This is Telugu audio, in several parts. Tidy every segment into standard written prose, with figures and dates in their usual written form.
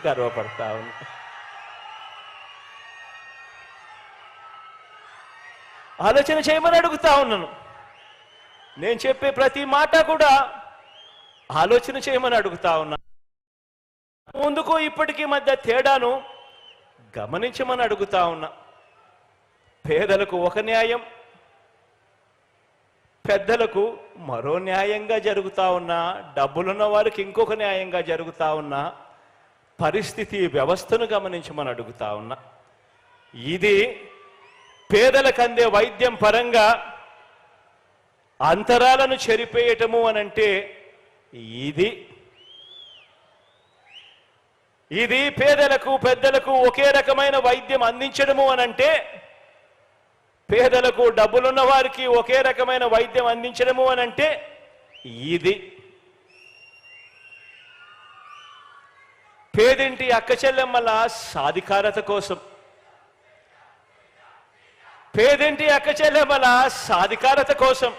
గర్వపడతా ఉన్నా. ఆలోచన చేయమని అడుగుతా ఉన్నాను. నేను చెప్పే ప్రతి మాట కూడా ఆలోచన చేయమని అడుగుతా ఉన్నా. ముందుకు ఇప్పటికీ మధ్య తేడాను గమనించమని అడుగుతా ఉన్నా. పేదలకు ఒక న్యాయం, పెద్దలకు మరో న్యాయంగా జరుగుతా ఉన్నా, డబ్బులున్న వారికి ఇంకొక న్యాయంగా జరుగుతా ఉన్నా పరిస్థితి వ్యవస్థను గమనించమని అడుగుతా ఉన్నా. ఇది పేదలకు అందే వైద్యం పరంగా అంతరాలను చెరిపేయటము అనంటే ఇది పేదలకు పెద్దలకు ఒకే రకమైన వైద్యం అందించడము అనంటే, పేదలకు డబ్బులున్న వారికి ఒకే రకమైన వైద్యం అందించడము అనంటే ఇది పేదింటి అక్క చెల్లెమ్మల సాధికారత కోసం, పేదింటి అక్క చెల్లెమ్మల సాధికారత కోసం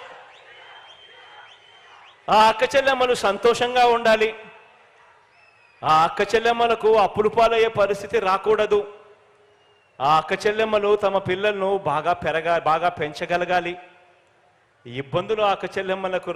ఆ అక్క చెల్లెమ్మలు సంతోషంగా ఉండాలి. ఆ అక్క చెల్లెమ్మలకు అప్పులు పాలయ్యే పరిస్థితి రాకూడదు. ఆ అక్క చెల్లెమ్మలు తమ పిల్లలను బాగా పెంచగలగాలి. ఇబ్బందులు ఆ అక్క చెల్లెమ్మలకు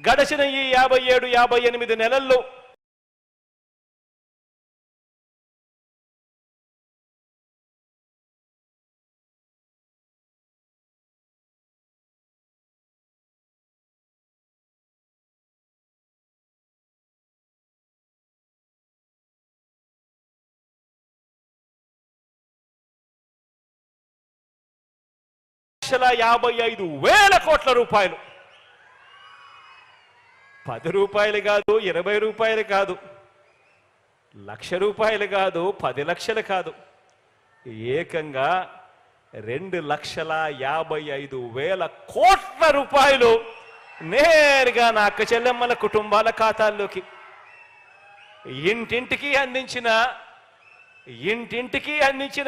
గడచిన ఈ 57-58 నెలల్లో ₹1,55,000 ₹10 కాదు, ₹20 కాదు, ₹1,00,000 కాదు, 10 లక్షలు కాదు, ఏకంగా ₹2,55,000 నేరుగా నా అక్క చెల్లెమ్మల కుటుంబాల ఖాతాల్లోకి ఇంటింటికి అందించిన